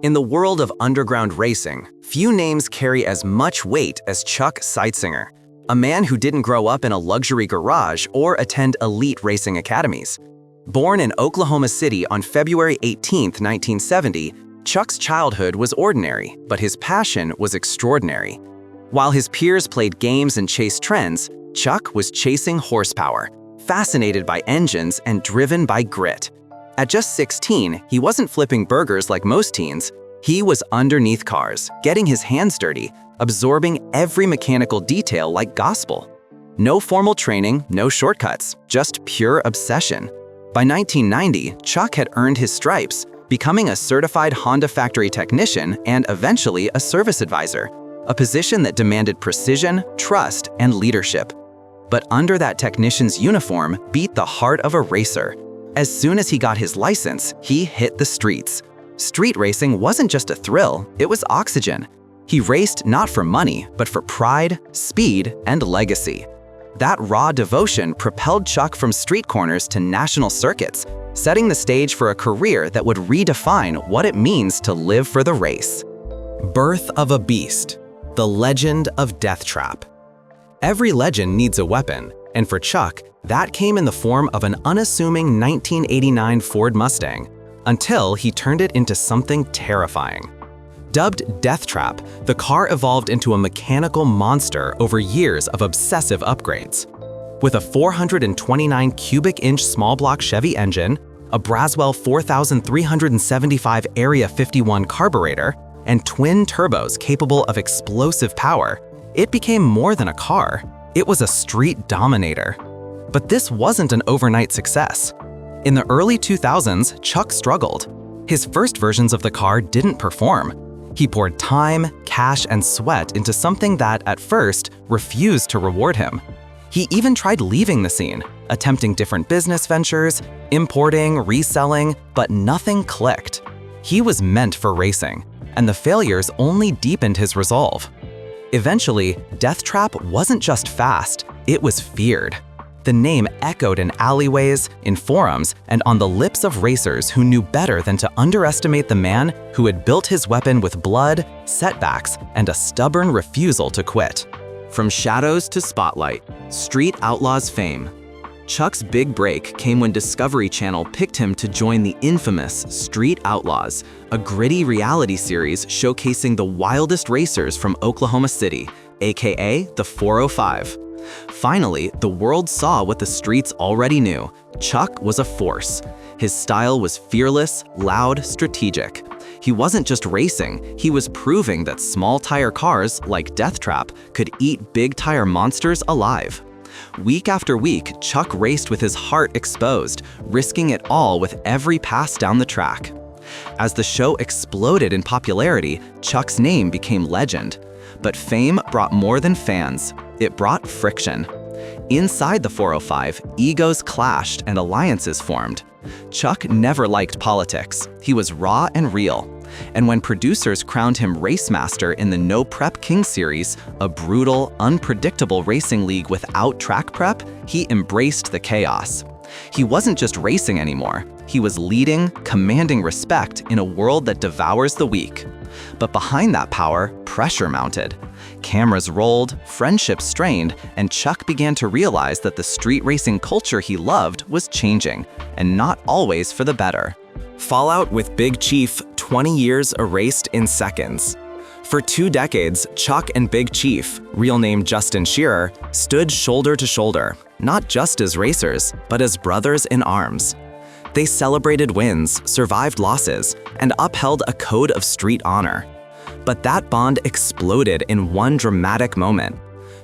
In the world of underground racing, few names carry as much weight as Chuck Seitsinger, a man who didn't grow up in a luxury garage or attend elite racing academies. Born in Oklahoma City on February 18, 1970, Chuck's childhood was ordinary, but his passion was extraordinary. While his peers played games and chased trends, Chuck was chasing horsepower, fascinated by engines and driven by grit. At just 16, he wasn't flipping burgers like most teens. He was underneath cars, getting his hands dirty, absorbing every mechanical detail like gospel. No formal training, no shortcuts, just pure obsession. By 1990, Chuck had earned his stripes, becoming a certified Honda factory technician and eventually a service advisor, a position that demanded precision, trust, and leadership. But under that technician's uniform beat the heart of a racer. As soon as he got his license, he hit the streets. Street racing wasn't just a thrill, it was oxygen. He raced not for money, but for pride, speed, and legacy. That raw devotion propelled Chuck from street corners to national circuits, setting the stage for a career that would redefine what it means to live for the race. Birth of a Beast, the legend of Death Trap. Every legend needs a weapon, and for Chuck, that came in the form of an unassuming 1989 Ford Mustang, until he turned it into something terrifying. Dubbed Death Trap, the car evolved into a mechanical monster over years of obsessive upgrades. With a 429 cubic inch small block Chevy engine, a Braswell 4375 Area 51 carburetor, and twin turbos capable of explosive power, it became more than a car. It was a street dominator. But this wasn't an overnight success. In the early 2000s, Chuck struggled. His first versions of the car didn't perform. He poured time, cash, and sweat into something that, at first, refused to reward him. He even tried leaving the scene, attempting different business ventures, importing, reselling, but nothing clicked. He was meant for racing, and the failures only deepened his resolve. Eventually, Death Trap wasn't just fast, it was feared. The name echoed in alleyways, in forums, and on the lips of racers who knew better than to underestimate the man who had built his weapon with blood, setbacks, and a stubborn refusal to quit. From shadows to spotlight, Street Outlaws fame. Chuck's big break came when Discovery Channel picked him to join the infamous Street Outlaws, a gritty reality series showcasing the wildest racers from Oklahoma City, aka the 405. Finally, the world saw what the streets already knew. Chuck was a force. His style was fearless, loud, strategic. He wasn't just racing, he was proving that small tire cars, like Death Trap, could eat big tire monsters alive. Week after week, Chuck raced with his heart exposed, risking it all with every pass down the track. As the show exploded in popularity, Chuck's name became legend. But fame brought more than fans. It brought friction. Inside the 405, egos clashed and alliances formed. Chuck never liked politics. He was raw and real. And when producers crowned him race master in the No Prep King series, a brutal, unpredictable racing league without track prep, he embraced the chaos. He wasn't just racing anymore. He was leading, commanding respect in a world that devours the weak. But behind that power, pressure mounted. Cameras rolled, friendships strained, and Chuck began to realize that the street racing culture he loved was changing, and not always for the better. Fallout with Big Chief, 20 years erased in seconds. For 2 decades, Chuck and Big Chief, real name Justin Shearer, stood shoulder to shoulder, not just as racers, but as brothers in arms. They celebrated wins, survived losses, and upheld a code of street honor. But that bond exploded in one dramatic moment.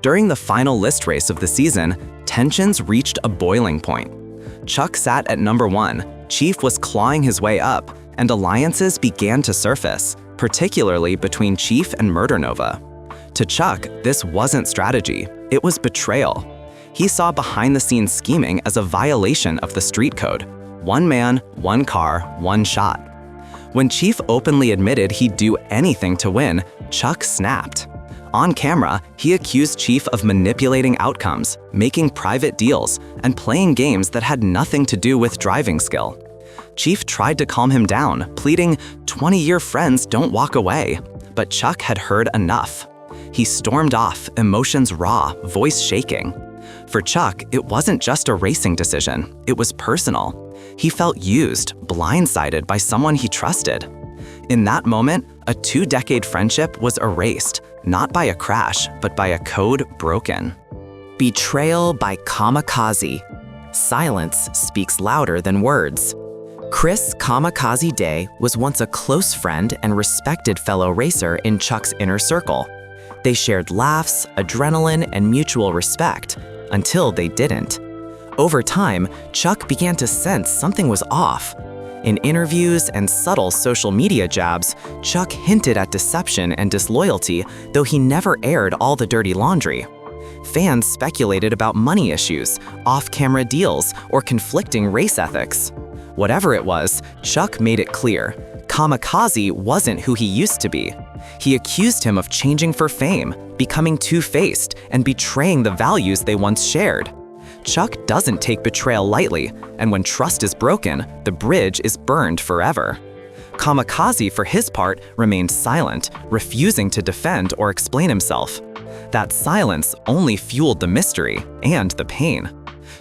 During the final list race of the season, tensions reached a boiling point. Chuck sat at number 1, Chief was clawing his way up, and alliances began to surface, particularly between Chief and Murder Nova. To Chuck, this wasn't strategy, it was betrayal. He saw behind-the-scenes scheming as a violation of the street code. One man, one car, one shot. When Chief openly admitted he'd do anything to win, Chuck snapped. On camera, he accused Chief of manipulating outcomes, making private deals, and playing games that had nothing to do with driving skill. Chief tried to calm him down, pleading, "20-year friends don't walk away." But Chuck had heard enough. He stormed off, emotions raw, voice shaking. For Chuck, it wasn't just a racing decision, it was personal. He felt used, blindsided by someone he trusted. In that moment, a 2-decade friendship was erased, not by a crash, but by a code broken. Betrayal by kamikaze. Silence speaks louder than words. Chris Kamikaze Day was once a close friend and respected fellow racer in Chuck's inner circle. They shared laughs, adrenaline, and mutual respect, until they didn't. Over time, Chuck began to sense something was off. In interviews and subtle social media jabs, Chuck hinted at deception and disloyalty, though he never aired all the dirty laundry. Fans speculated about money issues, off-camera deals, or conflicting race ethics. Whatever it was, Chuck made it clear. Kamikaze wasn't who he used to be. He accused him of changing for fame, becoming two-faced, and betraying the values they once shared. Chuck doesn't take betrayal lightly, and when trust is broken, the bridge is burned forever. Kamikaze, for his part, remained silent, refusing to defend or explain himself. That silence only fueled the mystery and the pain.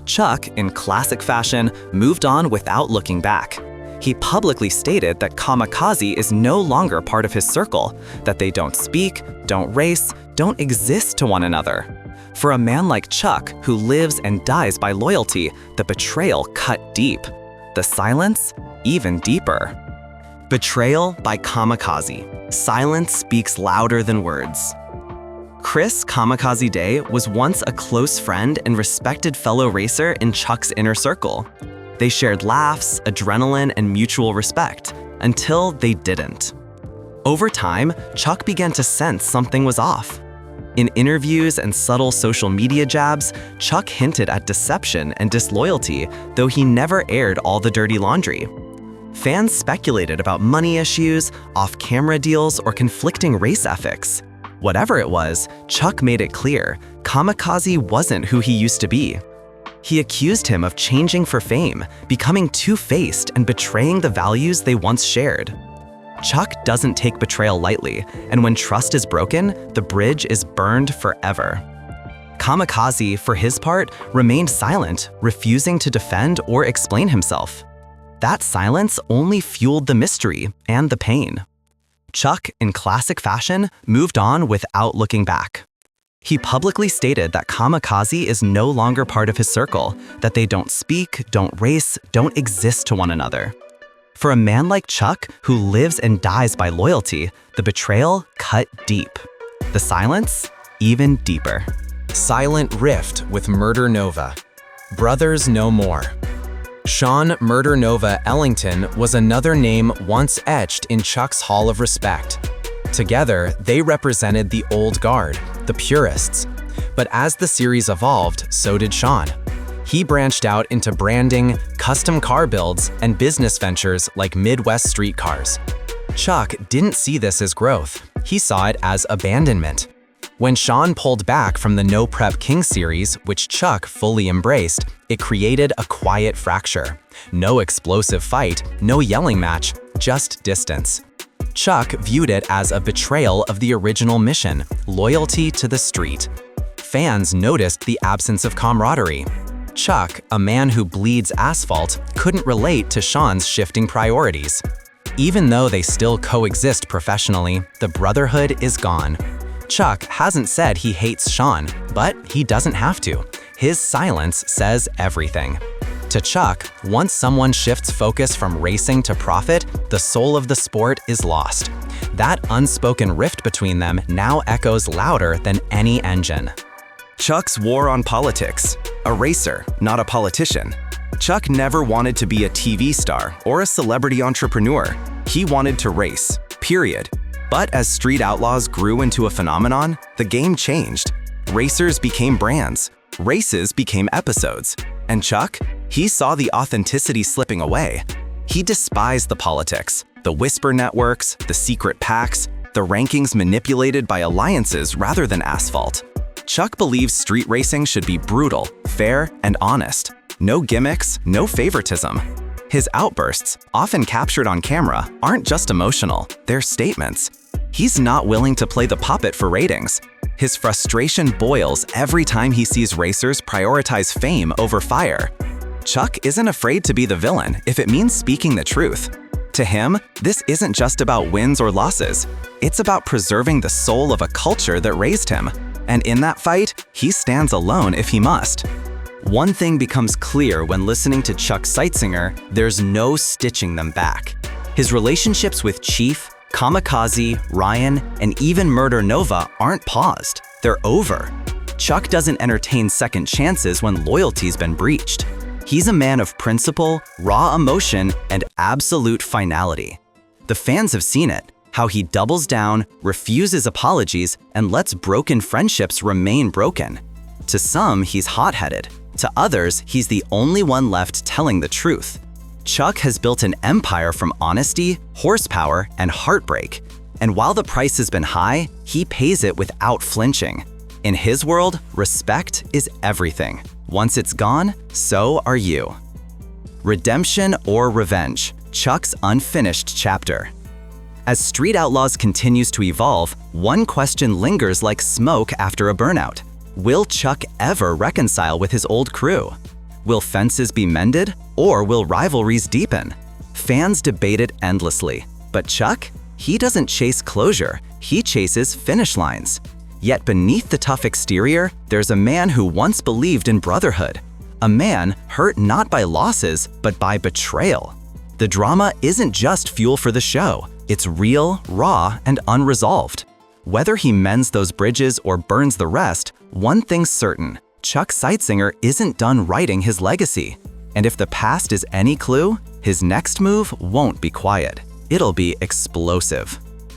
Chuck, in classic fashion, moved on without looking back. He publicly stated that Kamikaze is no longer part of his circle, that they don't speak, don't race, don't exist to one another. For a man like Chuck, who lives and dies by loyalty, the betrayal cut deep. The silence, even deeper. Betrayal by kamikaze. Silence speaks louder than words. Chris Kamikaze Day was once a close friend and respected fellow racer in Chuck's inner circle. They shared laughs, adrenaline, and mutual respect, until they didn't. Over time, Chuck began to sense something was off. In interviews and subtle social media jabs, Chuck hinted at deception and disloyalty, though he never aired all the dirty laundry. Fans speculated about money issues, off-camera deals, or conflicting race ethics. Whatever it was, Chuck made it clear, Kamikaze wasn't who he used to be. He accused him of changing for fame, becoming two-faced, and betraying the values they once shared. Chuck doesn't take betrayal lightly, and when trust is broken, the bridge is burned forever. Kamikaze, for his part, remained silent, refusing to defend or explain himself. That silence only fueled the mystery and the pain. Chuck, in classic fashion, moved on without looking back. He publicly stated that Kamikaze is no longer part of his circle, that they don't speak, don't race, don't exist to one another. For a man like Chuck, who lives and dies by loyalty, the betrayal cut deep. The silence, even deeper. Silent rift with Murder Nova. Brothers no more. Sean Murder Nova Ellington was another name once etched in Chuck's Hall of Respect. Together, they represented the old guard, the purists. But as the series evolved, so did Sean. He branched out into branding, custom car builds, and business ventures like Midwest Street Cars. Chuck didn't see this as growth. He saw it as abandonment. When Sean pulled back from the No Prep King series, which Chuck fully embraced, it created a quiet fracture. No explosive fight, no yelling match, just distance. Chuck viewed it as a betrayal of the original mission, loyalty to the street. Fans noticed the absence of camaraderie. Chuck, a man who bleeds asphalt, couldn't relate to Sean's shifting priorities. Even though they still coexist professionally, the brotherhood is gone. Chuck hasn't said he hates Sean, but he doesn't have to. His silence says everything. To Chuck, once someone shifts focus from racing to profit, the soul of the sport is lost. That unspoken rift between them now echoes louder than any engine. Chuck's war on politics. A racer, not a politician. Chuck never wanted to be a TV star or a celebrity entrepreneur. He wanted to race, period. But as Street Outlaws grew into a phenomenon, the game changed. Racers became brands. Races became episodes. And Chuck? He saw the authenticity slipping away. He despised the politics, the whisper networks, the secret packs, the rankings manipulated by alliances rather than asphalt. Chuck believes street racing should be brutal, fair, and honest. No gimmicks, no favoritism. His outbursts, often captured on camera, aren't just emotional, they're statements. He's not willing to play the puppet for ratings. His frustration boils every time he sees racers prioritize fame over fire. Chuck isn't afraid to be the villain if it means speaking the truth. To him, this isn't just about wins or losses. It's about preserving the soul of a culture that raised him. And in that fight, he stands alone if he must. One thing becomes clear when listening to Chuck Seitsinger: there's no stitching them back. His relationships with Chief, Kamikaze, Ryan, and even Murder Nova aren't paused. They're over. Chuck doesn't entertain second chances when loyalty's been breached. He's a man of principle, raw emotion, and absolute finality. The fans have seen it, how he doubles down, refuses apologies, and lets broken friendships remain broken. To some, he's hot-headed. To others, he's the only one left telling the truth. Chuck has built an empire from honesty, horsepower, and heartbreak. And while the price has been high, he pays it without flinching. In his world, respect is everything. Once it's gone, so are you. Redemption or revenge: Chuck's unfinished chapter. As Street Outlaws continues to evolve, one question lingers like smoke after a burnout. Will Chuck ever reconcile with his old crew? Will fences be mended, or will rivalries deepen? Fans debate it endlessly, but Chuck? He doesn't chase closure, he chases finish lines. Yet beneath the tough exterior, there's a man who once believed in brotherhood. A man hurt not by losses, but by betrayal. The drama isn't just fuel for the show, it's real, raw, and unresolved. Whether he mends those bridges or burns the rest, one thing's certain: Chuck Seitsinger isn't done writing his legacy. And if the past is any clue, his next move won't be quiet. It'll be explosive.